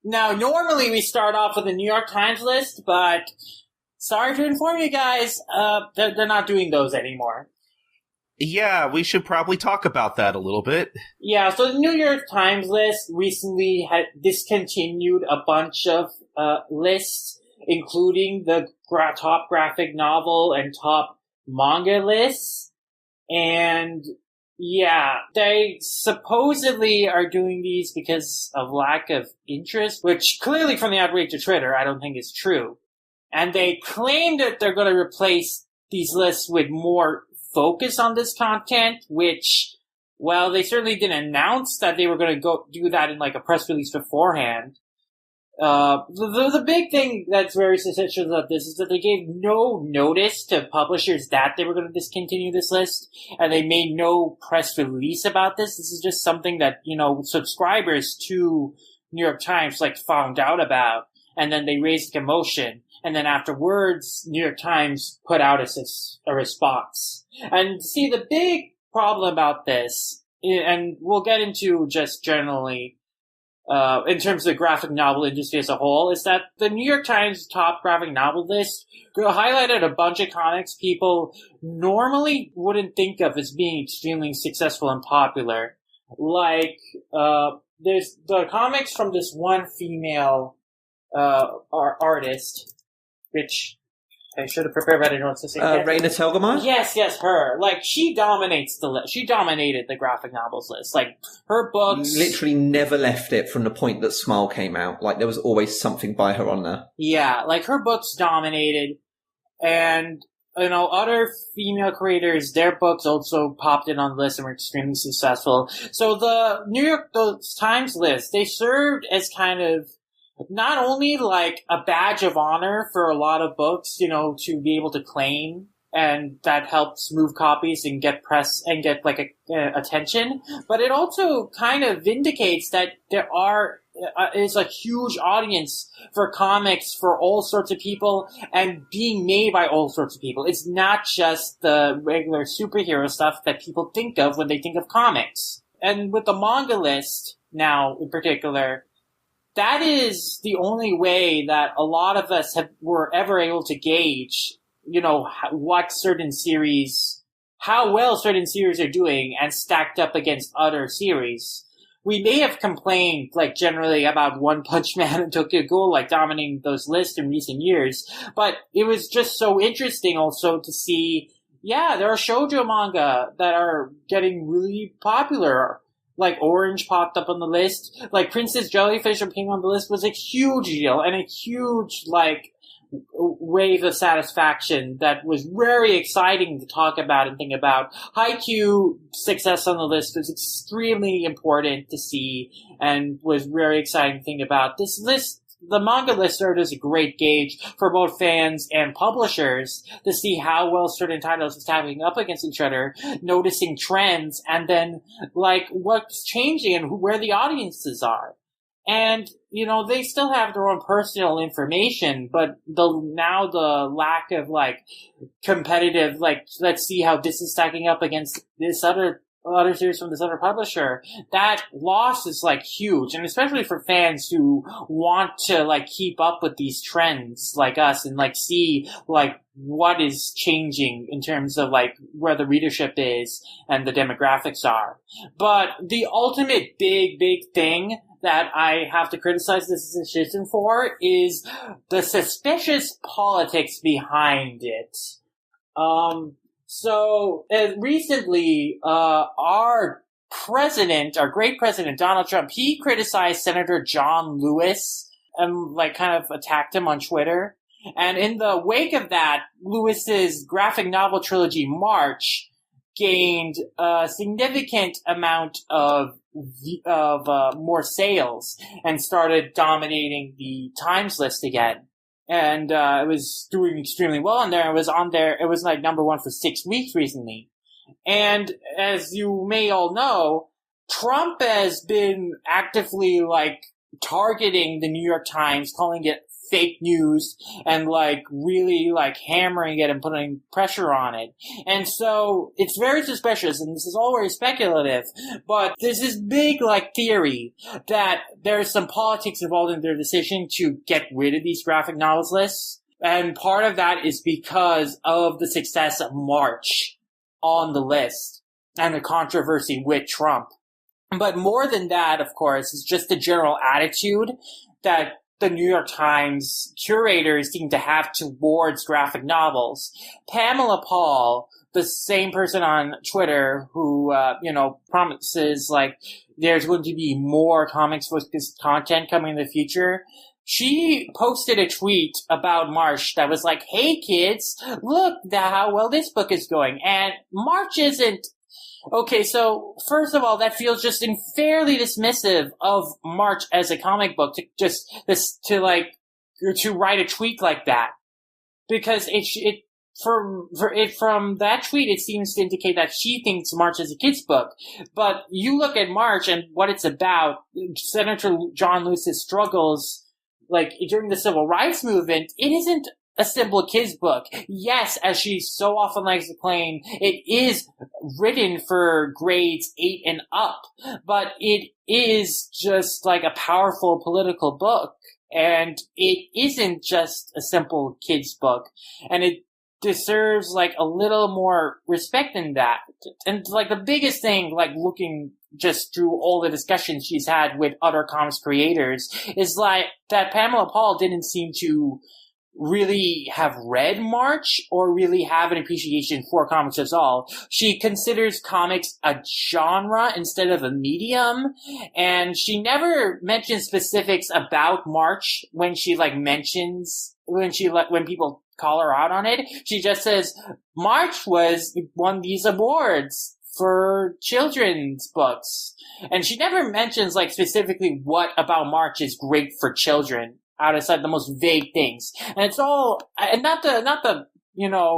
Now, normally we start off with a New York Times list, but sorry to inform you guys, they're not doing those anymore. Yeah, we should probably talk about that a little bit. Yeah, so the New York Times list recently had discontinued a bunch of lists, including the top graphic novel and top manga lists. And yeah, they supposedly are doing these because of lack of interest, which clearly from the outrage of Twitter, I don't think is true. And they claim that they're going to replace these lists with more focus on this content, which, well, they certainly didn't announce that they were going to go do that in like a press release beforehand. The big thing that's very suspicious about this is that they gave no notice to publishers that they were going to discontinue this list, and they made no press release about this. This is just something that, subscribers to New York Times, found out about, and then they raised commotion, and then afterwards, New York Times put out a response. And see, the big problem about this, and we'll get into just generally, in terms of the graphic novel industry as a whole, is that the New York Times top graphic novel list highlighted a bunch of comics people normally wouldn't think of as being extremely successful and popular. There's the comics from this one female artist, which I should have prepared better notes to say. Raina Telgemeier? Yes, her. She dominates the list. She dominated the graphic novels list. Her books... Literally never left it from the point that Smile came out. There was always something by her on there. Yeah, her books dominated. And, other female creators, their books also popped in on the list and were extremely successful. So the New York Times list, they served as kind of not only a badge of honor for a lot of books, to be able to claim, and that helps move copies and get press and get attention, but it also kind of vindicates that there is a huge audience for comics for all sorts of people and being made by all sorts of people. It's not just the regular superhero stuff that people think of when they think of comics. And with the manga list now in particular, that is the only way that a lot of us were ever able to gauge, what certain series, how well certain series are doing and stacked up against other series. We may have complained, generally about One Punch Man and Tokyo Ghoul, dominating those lists in recent years, but it was just so interesting also to see, there are shoujo manga that are getting really popular. Orange popped up on the list. Princess Jellyfish appearing on the list was a huge deal and a huge, wave of satisfaction that was very exciting to talk about and think about. Haikyuu success on the list was extremely important to see and was very exciting to think about. This list, the manga list served as a great gauge for both fans and publishers to see how well certain titles are stacking up against each other, noticing trends, and then, what's changing and where the audiences are. And, they still have their own personal information, but the lack of, competitive, let's see how this is stacking up against this other series from this other publisher, that loss is huge, and especially for fans who want to keep up with these trends like us and see what is changing in terms of where the readership is and the demographics are. But the ultimate big thing that I have to criticize this decision for is the suspicious politics behind it. So recently, our great president, Donald Trump, he criticized Senator John Lewis and kind of attacked him on Twitter. And in the wake of that, Lewis's graphic novel trilogy March gained a significant amount of more sales and started dominating the Times list again. And it was doing extremely well on there. It was on there. It was number one for 6 weeks recently. And as you may all know, Trump has been actively targeting the New York Times, calling it fake news and like really like hammering it and putting pressure on it. And so it's very suspicious, and this is all very speculative, but there's this big like theory that there's some politics involved in their decision to get rid of these graphic novels lists. And part of that is because of the success of March on the list and the controversy with Trump. But more than that, of course, is just the general attitude that the New York Times curators seem to have towards graphic novels. Pamela Paul, the same person on Twitter who, promises, like, there's going to be more comics-focused content coming in the future, she posted a tweet about March that was like, hey kids, look how well this book is going. And March isn't... Okay, so first of all, that feels just fairly dismissive of March as a comic book to write a tweet like that, because from that tweet it seems to indicate that she thinks March is a kid's book. But you look at March and what it's about, Senator John Lewis's struggles, like during the civil rights movement, it isn't a simple kid's book. Yes, as she so often likes to claim, it is written for grades 8 and up, but it is just like a powerful political book, and it isn't just a simple kid's book, and it deserves like a little more respect than that. And like the biggest thing, like looking just through all the discussions she's had with other comics creators, is like that Pamela Paul didn't seem to really have read March or really have an appreciation for comics at all. She considers comics a genre instead of a medium, and she never mentions specifics about March when she when people call her out on it. She just says March won these awards for children's books, and she never mentions like specifically what about March is great for children, outside the most vague things. And it's all, and not the,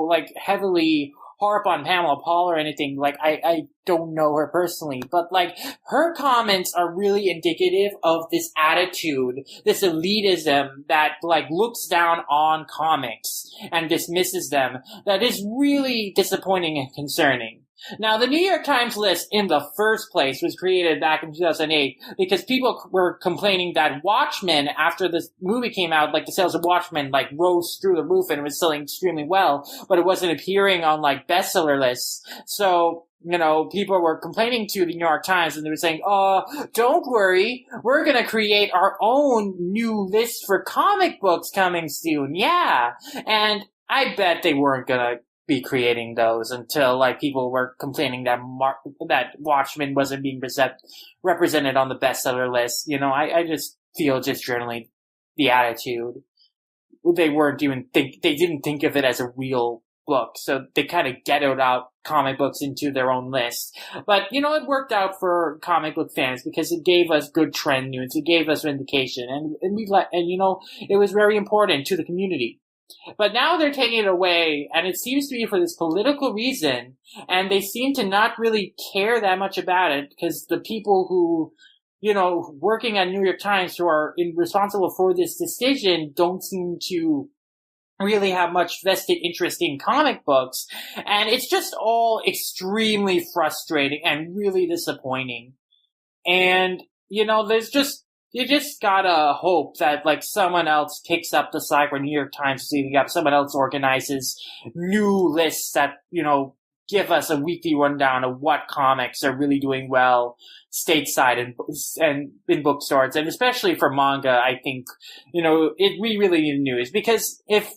like heavily harp on Pamela Paul or anything. Like, I don't know her personally, but like her comments are really indicative of this attitude, this elitism that like looks down on comics and dismisses them. That is really disappointing and concerning. Now, the New York Times list in the first place was created back in 2008 because people were complaining that Watchmen, after this movie came out, like the sales of Watchmen, like rose through the roof and it was selling extremely well, but it wasn't appearing on like bestseller lists. So, people were complaining to the New York Times and they were saying, don't worry, we're gonna create our own new list for comic books coming soon. Yeah. And I bet they weren't gonna be creating those until like people were complaining that that Watchmen wasn't being represented on the bestseller list. I just feel just generally the attitude, they didn't think of it as a real book, so they kind of ghettoed out comic books into their own list. But it worked out for comic book fans because it gave us good trend news, it gave us vindication, and it was very important to the community. But now they're taking it away, and it seems to be for this political reason, and they seem to not really care that much about it, because the people who, working at New York Times who are responsible for this decision don't seem to really have much vested interest in comic books, and it's just all extremely frustrating and really disappointing. And, you just gotta hope that, like, someone else picks up the slack when New York Times is leaving up. Someone else organizes new lists that, give us a weekly rundown of what comics are really doing well stateside and in bookstores. And especially for manga, I think, we really need news. Because if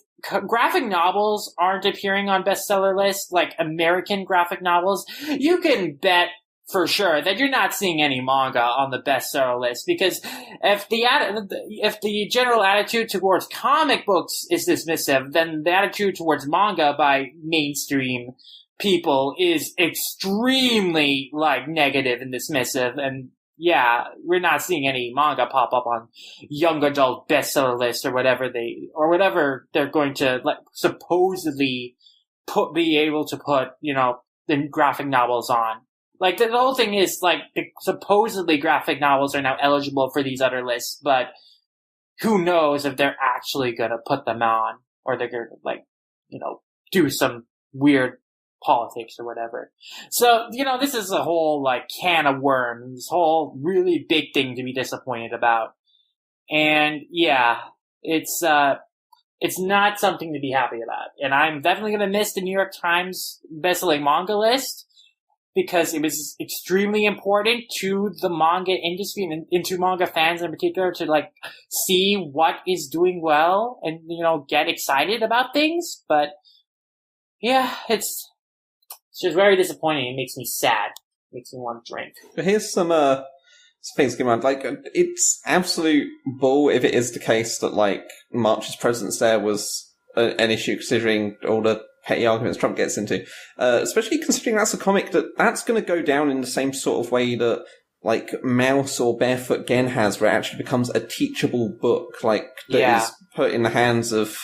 graphic novels aren't appearing on bestseller lists, like American graphic novels, you can bet for sure that you're not seeing any manga on the bestseller list, because if the general attitude towards comic books is dismissive, then the attitude towards manga by mainstream people is extremely like negative and dismissive. And yeah, we're not seeing any manga pop up on young adult bestseller lists or whatever they're going to like supposedly be able to put the graphic novels on. Like, the whole thing is, like, supposedly graphic novels are now eligible for these other lists, but who knows if they're actually gonna put them on, or they're gonna, like, do some weird politics or whatever. So, this is a whole, like, can of worms, this whole really big thing to be disappointed about. And, yeah, it's not something to be happy about. And I'm definitely gonna miss the New York Times bestselling manga list, because it was extremely important to the manga industry and to manga fans in particular to, like, see what is doing well and, get excited about things. But, yeah, it's just very disappointing. It makes me sad. It makes me want to drink. But here's some things going on. Like, it's absolute bull if it is the case that, like, March's presence there was an issue, considering all the petty arguments Trump gets into. Especially considering that's a comic that's going to go down in the same sort of way that, like, Mouse or Barefoot Gen has, where it actually becomes a teachable book, like, that is put in the hands of,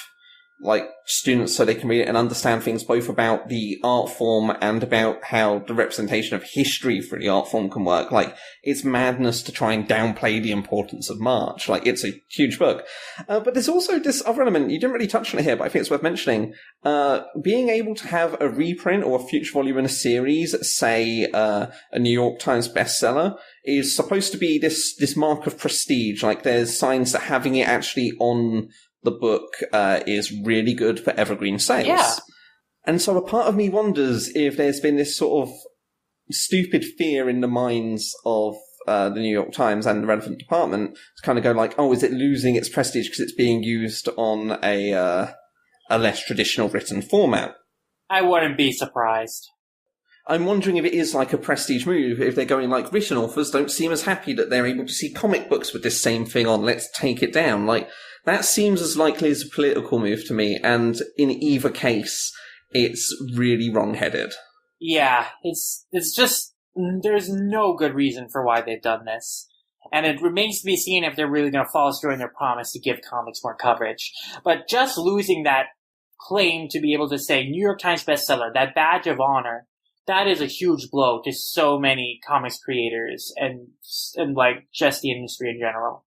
like, students so they can read it and understand things both about the art form and about how the representation of history for the art form can work. Like, it's madness to try and downplay the importance of March. Like, it's a huge book. But there's also this other element, you didn't really touch on it here, but I think it's worth mentioning. Being able to have a reprint or a future volume in a series, say, a New York Times bestseller, is supposed to be this mark of prestige. Like, there's signs that having it actually on the book is really good for evergreen sales. Yeah. And so a part of me wonders if there's been this sort of stupid fear in the minds of the New York Times and the relevant department to kind of go like, oh, is it losing its prestige because it's being used on a less traditional written format? I wouldn't be surprised. I'm wondering if it is like a prestige move, if they're going like, written authors don't seem as happy that they're able to see comic books with this same thing on, let's take it down. Like, that seems as likely as a political move to me, and in either case, it's really wrong-headed. Yeah, it's just, there's no good reason for why they've done this. And it remains to be seen if they're really going to follow through on their promise to give comics more coverage. But just losing that claim to be able to say New York Times bestseller, that badge of honor, that is a huge blow to so many comics creators and like just the industry in general.